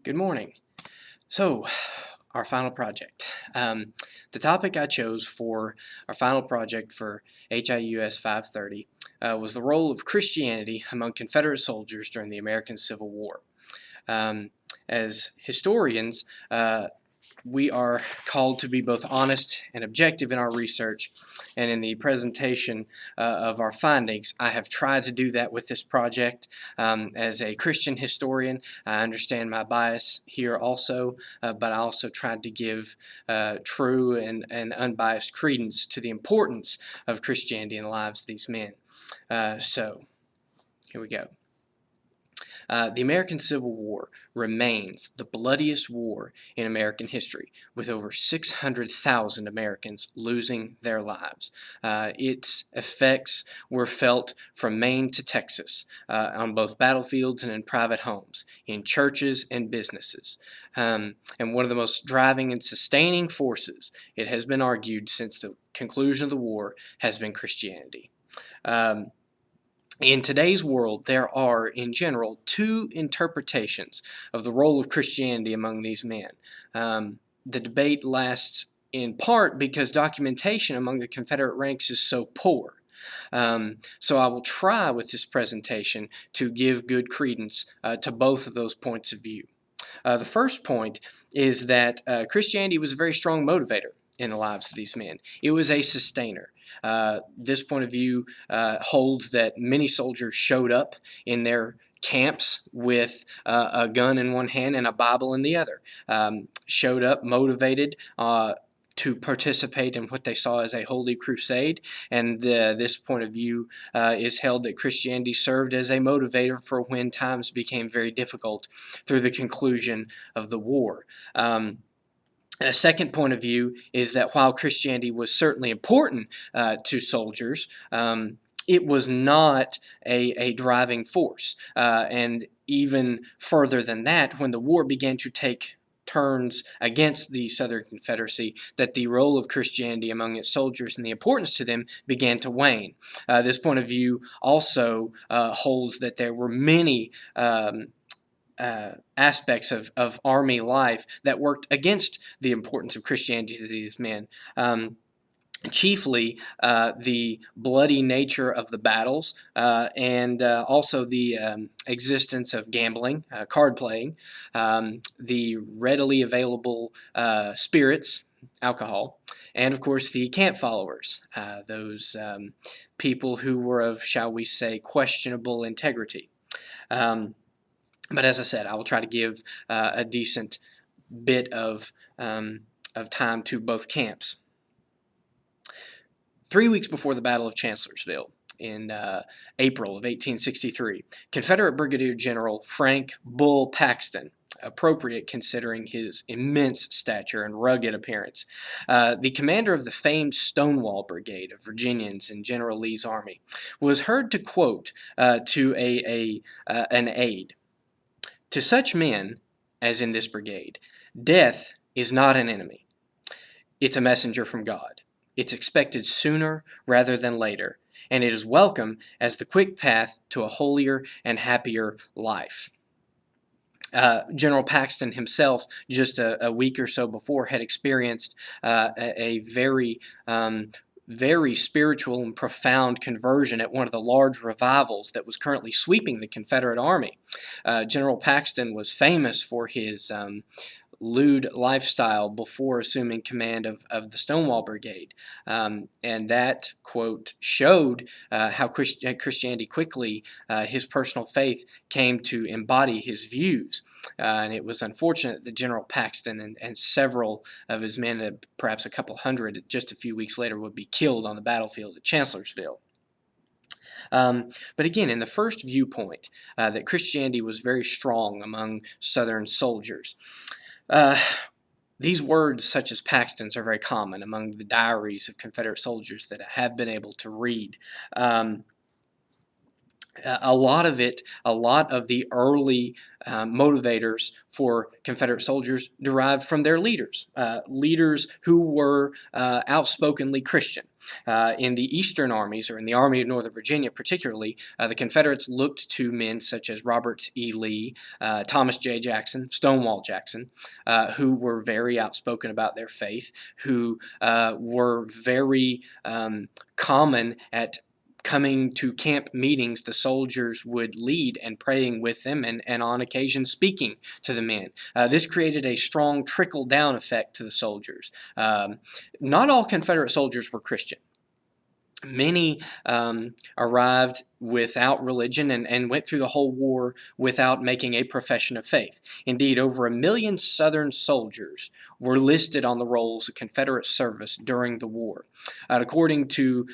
Good morning. So, our final project. The topic I chose for our final project for HIUS 530 was the role of Christianity among Confederate soldiers during the American Civil War. Um, as historians, we are called to be both honest and objective in our research, and in the presentation of our findings, I have tried to do that with this project. As a Christian historian, I understand my bias here also, but I also tried to give true and unbiased credence to the importance of Christianity in the lives of these men. So, here we go. The American Civil War remains the bloodiest war in American history, with over 600,000 Americans losing their lives. Its effects were felt from Maine to Texas, on both battlefields and in private homes, in churches and businesses. And one of the most driving and sustaining forces, it has been argued since the conclusion of the war, has been Christianity. In today's world, there are, in general, two interpretations of the role of Christianity among these men. The debate lasts in part because documentation among the Confederate ranks is so poor. So I will try with this presentation to give good credence to both of those points of view. The first point is that Christianity was a very strong motivator in the lives of these men. It was a sustainer. This point of view holds that many soldiers showed up in their camps with a gun in one hand and a Bible in the other, showed up motivated to participate in what they saw as a holy crusade, and this point of view is held that Christianity served as a motivator for when times became very difficult through the conclusion of the war. A second point of view is that while Christianity was certainly important to soldiers, it was not a driving force. And even further than that, when the war began to take turns against the Southern Confederacy, that the role of Christianity among its soldiers and the importance to them began to wane. This point of view also holds that there were many aspects of Army life that worked against the importance of Christianity to these men. Chiefly the bloody nature of the battles and also the existence of gambling, card playing, the readily available spirits, alcohol, and of course the camp followers, those people who were of, shall we say, questionable integrity. But as I said, I will try to give a decent bit of time to both camps. 3 weeks before the Battle of Chancellorsville in April of 1863, Confederate Brigadier General Frank Bull Paxton, appropriate considering his immense stature and rugged appearance, the commander of the famed Stonewall Brigade of Virginians in General Lee's army, was heard to quote to an aide, "To such men, as in this brigade, death is not an enemy. It's a messenger from God. It's expected sooner rather than later, and it is welcome as the quick path to a holier and happier life." General Paxton himself, just a week or so before, had experienced a very spiritual and profound conversion at one of the large revivals that was currently sweeping the Confederate Army. General Paxton was famous for his lewd lifestyle before assuming command of the Stonewall Brigade. And that quote showed how Christianity quickly, his personal faith, came to embody his views. And it was unfortunate that General Paxton and several of his men, perhaps a couple hundred, just a few weeks later, would be killed on the battlefield at Chancellorsville. But again, in the first viewpoint, that Christianity was very strong among Southern soldiers, these words, such as Paxton's, are very common among the diaries of Confederate soldiers that I have been able to read. A lot of it, a lot of the early motivators for Confederate soldiers derived from their leaders, leaders who were outspokenly Christian. In the Eastern armies, or in the Army of Northern Virginia particularly, the Confederates looked to men such as Robert E. Lee, Thomas J. Jackson, Stonewall Jackson, who were very outspoken about their faith, who were very common at coming to camp meetings. The soldiers would lead and praying with them, and on occasion speaking to the men. This created a strong trickle-down effect to the soldiers. Not all Confederate soldiers were Christian. Many arrived without religion and went through the whole war without making a profession of faith. Indeed, over 1 million Southern soldiers were listed on the rolls of Confederate service during the war. According to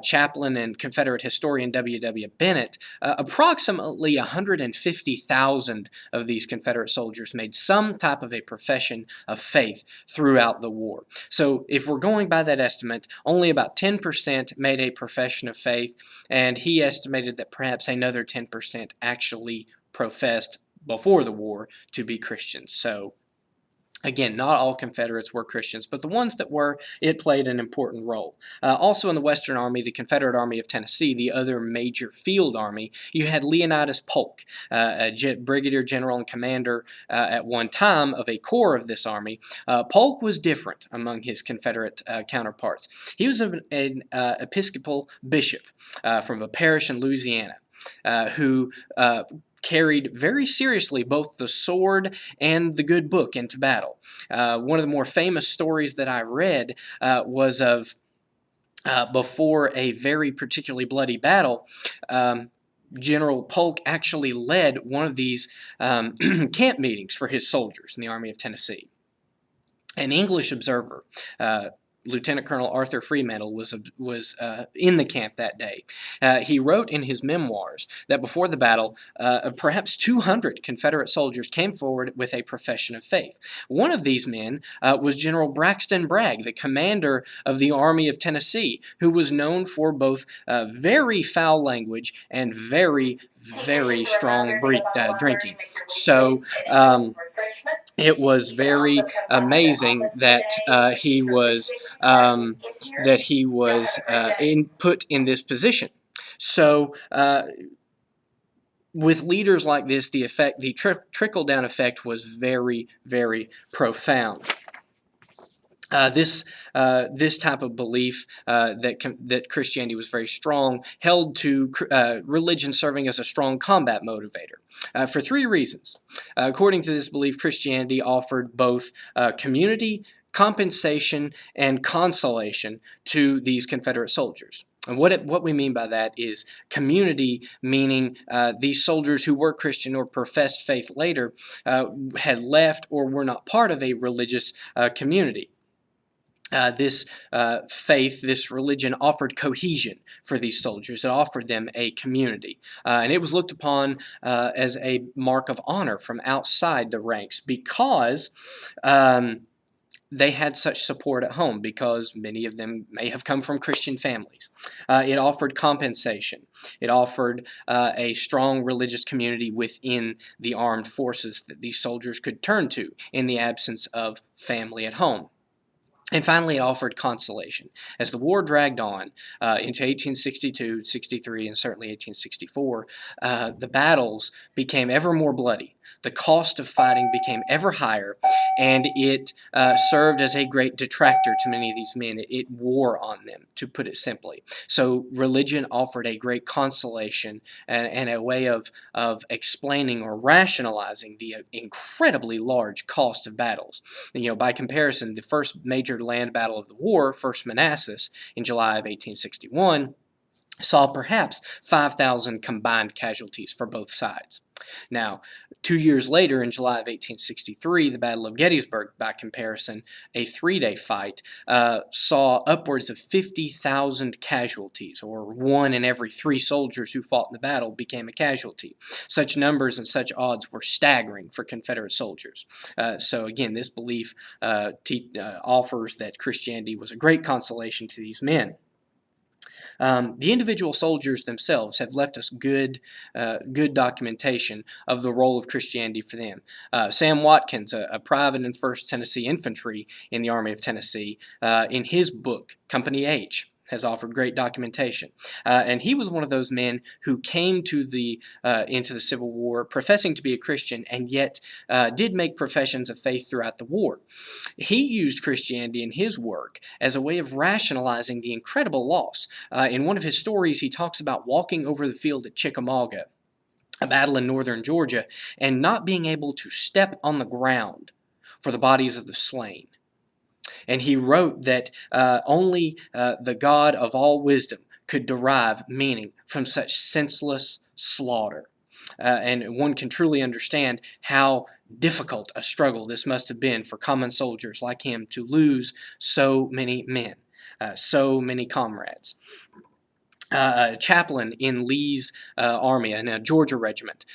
chaplain and Confederate historian W.W. Bennett, approximately 150,000 of these Confederate soldiers made some type of a profession of faith throughout the war. So if we're going by that estimate, only about 10% made a profession of faith, and he estimated that perhaps another 10% actually professed before the war to be Christians. So again, not all Confederates were Christians, but the ones that were, it played an important role. Also in the Western Army, the Confederate Army of Tennessee, the other major field army, you had Leonidas Polk, a brigadier general and commander at one time of a corps of this army. Polk was different among his Confederate counterparts. He was an Episcopal bishop from a parish in Louisiana who carried very seriously both the sword and the good book into battle. One of the more famous stories that I read was of before a very particularly bloody battle. General Polk actually led one of these camp meetings for his soldiers in the Army of Tennessee. An English observer, Lieutenant Colonel Arthur Freemantle, was in the camp that day. He wrote in his memoirs that before the battle, perhaps 200 Confederate soldiers came forward with a profession of faith. One of these men was General Braxton Bragg, the commander of the Army of Tennessee, who was known for both very foul language and very, very strong drinking. So, it was very amazing that he was put in this position. So with leaders like this, the trickle-down effect was very, very profound. This type of belief that Christianity was very strong held to religion serving as a strong combat motivator for 3 reasons. According to this belief, Christianity offered both community, compensation, and consolation to these Confederate soldiers. And what we mean by that is community, meaning these soldiers who were Christian or professed faith later had left or were not part of a religious community. This faith, this religion, offered cohesion for these soldiers. It offered them a community. And it was looked upon as a mark of honor from outside the ranks because they had such support at home, because many of them may have come from Christian families. It offered compensation. It offered a strong religious community within the armed forces that these soldiers could turn to in the absence of family at home. And finally, it offered consolation. As the war dragged on into 1862, 63, and certainly 1864, the battles became ever more bloody. The cost of fighting became ever higher, and it served as a great detractor to many of these men. It wore on them, to put it simply. So religion offered a great consolation and a way of explaining or rationalizing the incredibly large cost of battles. By comparison, the first major land battle of the war, First Manassas, in July of 1861, saw perhaps 5,000 combined casualties for both sides. Now, 2 years later, in July of 1863, the Battle of Gettysburg, by comparison, a 3-day fight, saw upwards of 50,000 casualties, or 1 in every 3 soldiers who fought in the battle became a casualty. Such numbers and such odds were staggering for Confederate soldiers. So again, this belief offers that Christianity was a great consolation to these men. The individual soldiers themselves have left us good documentation of the role of Christianity for them. Sam Watkins, a private in 1st Tennessee Infantry in the Army of Tennessee, in his book, Company H, has offered great documentation. And he was one of those men who came to into the Civil War professing to be a Christian, and yet did make professions of faith throughout the war. He used Christianity in his work as a way of rationalizing the incredible loss. In one of his stories, he talks about walking over the field at Chickamauga, a battle in northern Georgia, and not being able to step on the ground for the bodies of the slain. And he wrote that only the God of all wisdom could derive meaning from such senseless slaughter. And one can truly understand how difficult a struggle this must have been for common soldiers like him to lose so many men, so many comrades. A chaplain in Lee's army, in a Georgia regiment,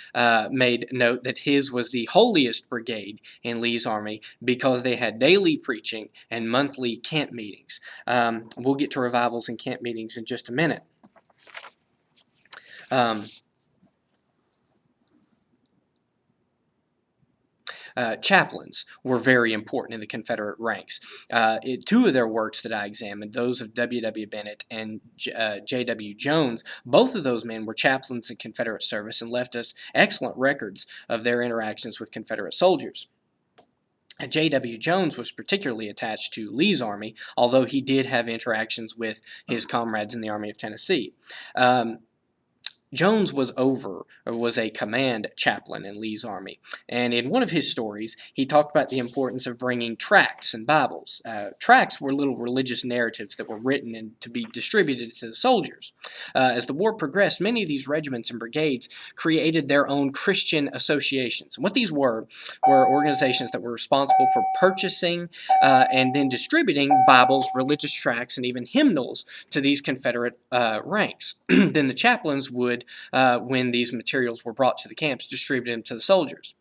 made note that his was the holiest brigade in Lee's army because they had daily preaching and monthly camp meetings. We'll get to revivals and camp meetings in just a minute. Chaplains were very important in the Confederate ranks. Two of their works that I examined, those of W. W. Bennett and J. W. Jones, both of those men were chaplains in Confederate service and left us excellent records of their interactions with Confederate soldiers. J. W. Jones was particularly attached to Lee's army, although he did have interactions with his comrades in the Army of Tennessee. Jones was a command chaplain in Lee's army, and in one of his stories, he talked about the importance of bringing tracts and Bibles. Tracts were little religious narratives that were written and to be distributed to the soldiers. As the war progressed, many of these regiments and brigades created their own Christian associations. And what these were organizations that were responsible for purchasing and then distributing Bibles, religious tracts, and even hymnals to these Confederate ranks. Then the chaplains would, when these materials were brought to the camps, distribute them to the soldiers.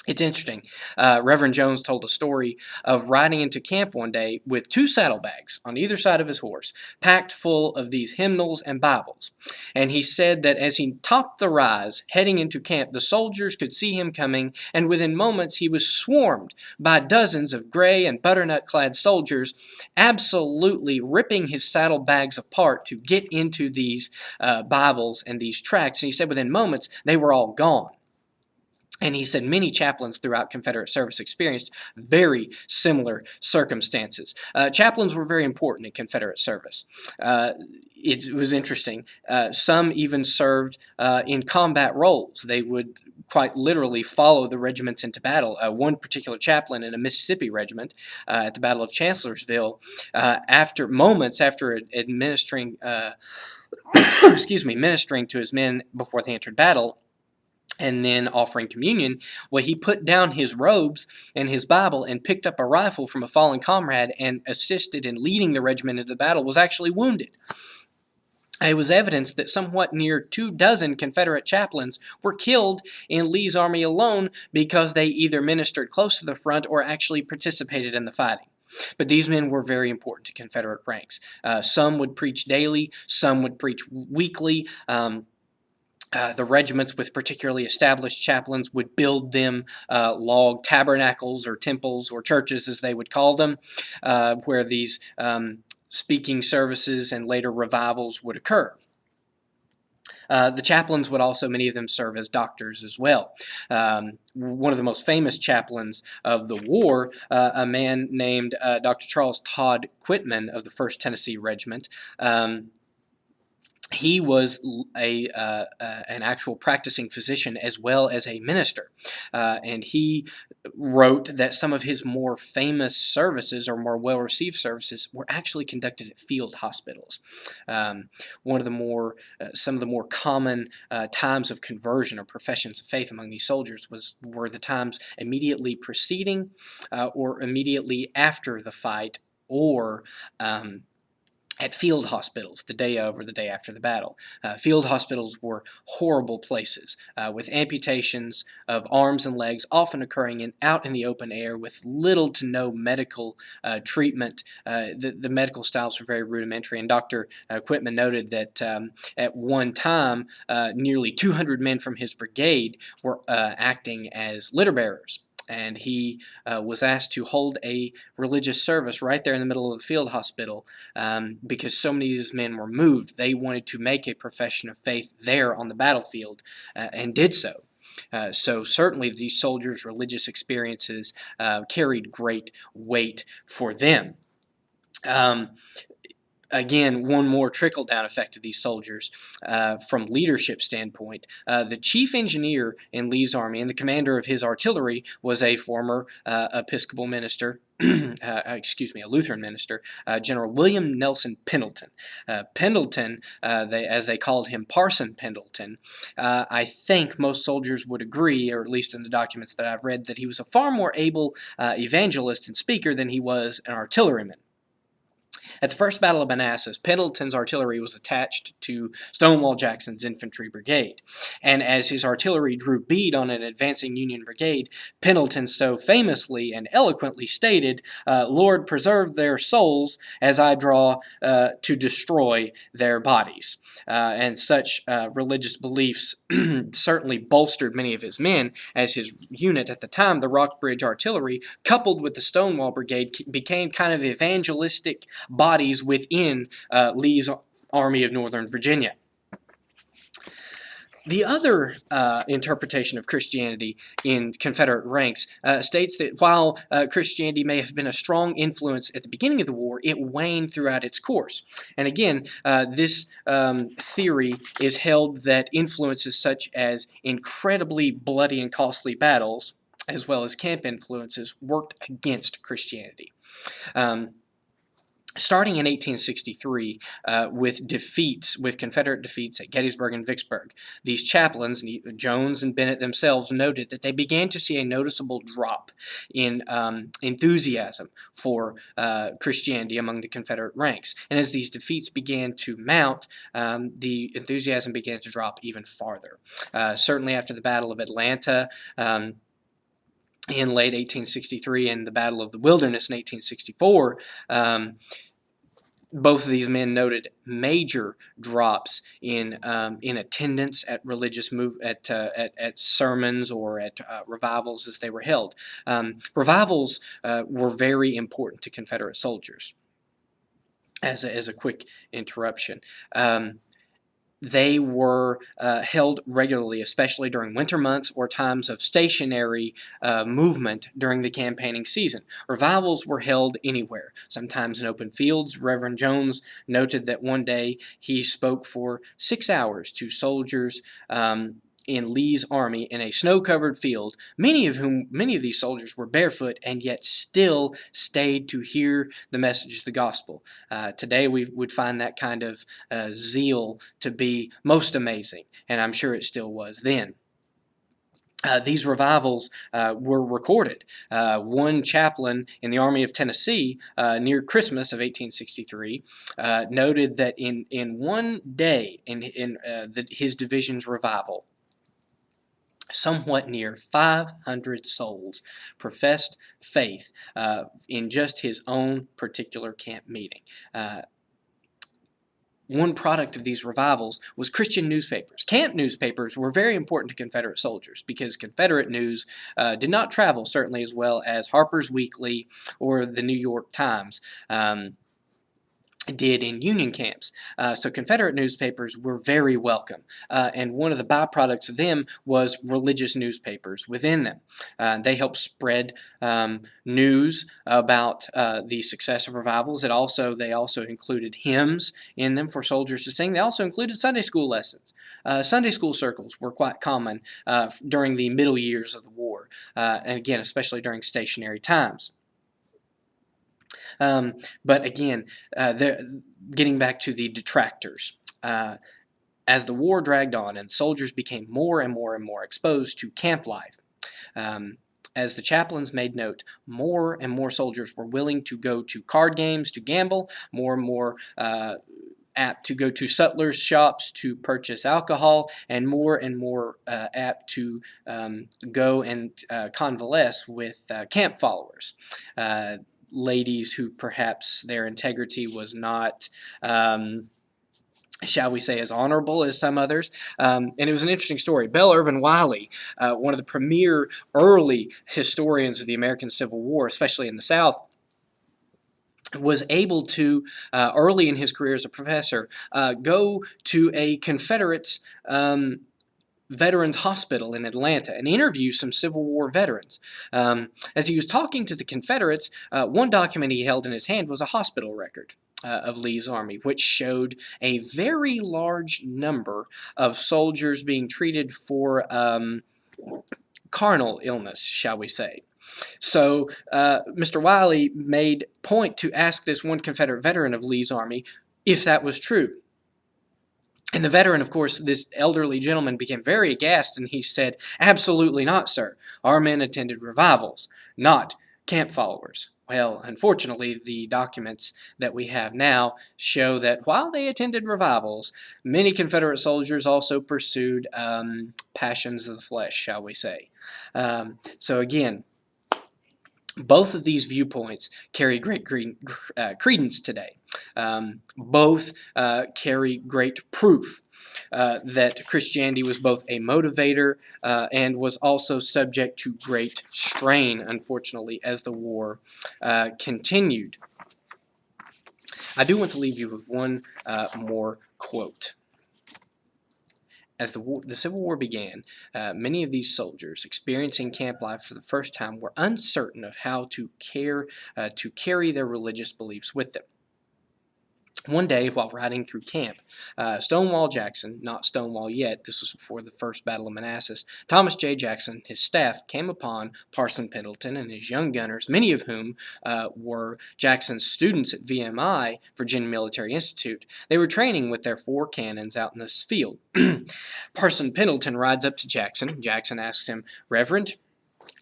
It's interesting. Reverend Jones told a story of riding into camp one day with 2 saddlebags on either side of his horse, packed full of these hymnals and Bibles. And he said that as he topped the rise, heading into camp, the soldiers could see him coming, and within moments he was swarmed by dozens of gray and butternut-clad soldiers, absolutely ripping his saddlebags apart to get into these Bibles and these tracts. And he said within moments they were all gone. And he said many chaplains throughout Confederate service experienced very similar circumstances. Chaplains were very important in Confederate service. It was interesting. Some even served in combat roles. They would quite literally follow the regiments into battle. One particular chaplain in a Mississippi regiment at the Battle of Chancellorsville, moments after administering ministering to his men before they entered battle, and then offering communion, well, he put down his robes and his Bible and picked up a rifle from a fallen comrade and assisted in leading the regiment into battle, was actually wounded. It was evidence that somewhat near 24 Confederate chaplains were killed in Lee's army alone because they either ministered close to the front or actually participated in the fighting. But these men were very important to Confederate ranks. Some would preach daily, some would preach weekly. The regiments with particularly established chaplains would build them log tabernacles or temples or churches, as they would call them, where these speaking services and later revivals would occur. The chaplains would also, many of them, serve as doctors as well. One of the most famous chaplains of the war, a man named Dr. Charles Todd Quitman of the 1st Tennessee Regiment, he was an actual practicing physician as well as a minister, and he wrote that some of his more famous services or more well-received services were actually conducted at field hospitals. Some of the more common times of conversion or professions of faith among these soldiers were the times immediately preceding or immediately after the fight, or at field hospitals the day of or the day after the battle. Field hospitals were horrible places with amputations of arms and legs often occurring out in the open air with little to no medical treatment. The medical styles were very rudimentary, and Dr. Quitman noted that at one time nearly 200 men from his brigade were acting as litter bearers. And he was asked to hold a religious service right there in the middle of the field hospital because so many of these men were moved. They wanted to make a profession of faith there on the battlefield and did so. So certainly these soldiers' religious experiences carried great weight for them. Again, one more trickle-down effect of these soldiers from leadership standpoint. The chief engineer in Lee's army and the commander of his artillery was a former Episcopal minister, a Lutheran minister, General William Nelson Pendleton. Pendleton, as they called him, Parson Pendleton, I think most soldiers would agree, or at least in the documents that I've read, that he was a far more able evangelist and speaker than he was an artilleryman. At the First Battle of Manassas, Pendleton's artillery was attached to Stonewall Jackson's infantry brigade, and as his artillery drew bead on an advancing Union brigade, Pendleton so famously and eloquently stated, "Lord, preserve their souls as I draw to destroy their bodies." And such religious beliefs certainly bolstered many of his men, as his unit at the time, the Rockbridge Artillery, coupled with the Stonewall Brigade, became kind of evangelistic bodies within Lee's Army of Northern Virginia. The other interpretation of Christianity in Confederate ranks states that while Christianity may have been a strong influence at the beginning of the war, it waned throughout its course. And again, this theory is held that influences such as incredibly bloody and costly battles, as well as camp influences, worked against Christianity. Starting in 1863 with Confederate defeats at Gettysburg and Vicksburg, these chaplains, Jones and Bennett themselves, noted that they began to see a noticeable drop in enthusiasm for Christianity among the Confederate ranks. And as these defeats began to mount, the enthusiasm began to drop even farther. Certainly after the Battle of Atlanta, in late 1863 and the Battle of the Wilderness in 1864, both of these men noted major drops in attendance at religious at sermons or at revivals as they were held. Revivals were very important to Confederate soldiers. As a quick interruption. They were held regularly, especially during winter months or times of stationary movement during the campaigning season. Revivals were held anywhere, sometimes in open fields. Reverend Jones noted that one day he spoke for 6 hours to soldiers in Lee's army in a snow-covered field, many of these soldiers were barefoot and yet still stayed to hear the message of the gospel. Today we would find that kind of zeal to be most amazing, and I'm sure it still was then. These revivals were recorded. One chaplain in the Army of Tennessee near Christmas of 1863 noted that in one day in his division's revival, somewhat near 500 souls professed faith in just his own particular camp meeting. One product of these revivals was Christian newspapers. Camp newspapers were very important to Confederate soldiers because Confederate news did not travel certainly as well as Harper's Weekly or the New York Times did in Union camps. So Confederate newspapers were very welcome, and one of the byproducts of them was religious newspapers within them. They helped spread news about the success of revivals. They also included hymns in them for soldiers to sing. They also included Sunday school lessons. Sunday school circles were quite common during the middle years of the war, and again, especially during stationary times. But again, getting back to the detractors, as the war dragged on and soldiers became more and more exposed to camp life, As the chaplains made note, more and more soldiers were willing to go to card games to gamble, more and more apt to go to sutlers' shops to purchase alcohol, and more apt to go and convalesce with camp followers. Ladies who perhaps their integrity was not shall we say, as honorable as some others. And it was an interesting story. Belle Irvin Wiley, one of the premier early historians of the American Civil War, especially in the South, was able to, early in his career as a professor, go to a Confederates Veterans Hospital in Atlanta and interview some Civil War veterans. As he was talking to the Confederates, one document he held in his hand was a hospital record of Lee's army, which showed a very large number of soldiers being treated for carnal illness, shall we say. So Mr. Wiley made point to ask this one Confederate veteran of Lee's army if that was true. And the veteran, of course, this elderly gentleman became very aghast, and he said, "Absolutely not, sir. Our men attended revivals, not camp followers." Well, unfortunately, the documents that we have now show that while they attended revivals, many Confederate soldiers also pursued passions of the flesh, shall we say. So again, both of these viewpoints carry great credence today. Both carry great proof that Christianity was both a motivator and was also subject to great strain, unfortunately, as the war continued. I do want to leave you with one more quote. As the Civil War began, many of these soldiers experiencing camp life for the first time were uncertain of how to carry their religious beliefs with them. One day, while riding through camp, Stonewall Jackson, not Stonewall yet, this was before the First Battle of Manassas, Thomas J. Jackson, his staff, came upon Parson Pendleton and his young gunners, many of whom were Jackson's students at VMI, Virginia Military Institute. They were training with their 4 cannons out in this field. Parson Pendleton rides up to Jackson. Jackson asks him, "Reverend,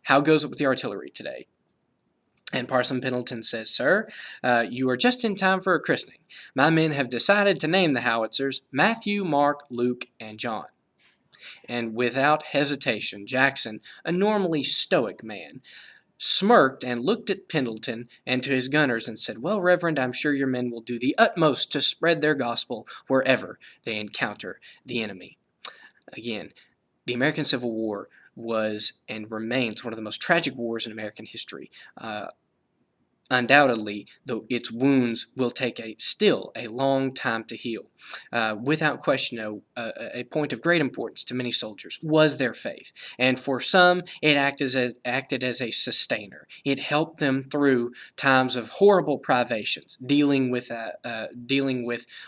how goes it with the artillery today?" And Parson Pendleton says, "Sir, you are just in time for a christening. My men have decided to name the howitzers Matthew, Mark, Luke, and John." And without hesitation, Jackson, a normally stoic man, smirked and looked at Pendleton and to his gunners and said, "Well, Reverend, I'm sure your men will do the utmost to spread their gospel wherever they encounter the enemy." Again, the American Civil War was and remains one of the most tragic wars in American history. Undoubtedly, though, its wounds will take still a long time to heal. Without question, a point of great importance to many soldiers was their faith, and for some, it acted as a sustainer. It helped them through times of horrible privations, dealing with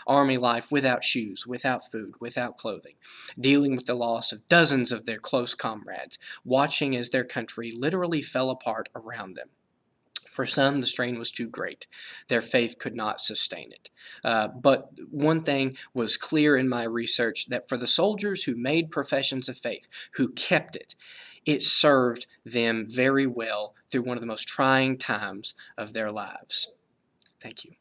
army life without shoes, without food, without clothing, dealing with the loss of dozens of their close comrades, watching as their country literally fell apart around them. For some, the strain was too great. Their faith could not sustain it. But one thing was clear in my research, that for the soldiers who made professions of faith, who kept it, it served them very well through one of the most trying times of their lives. Thank you.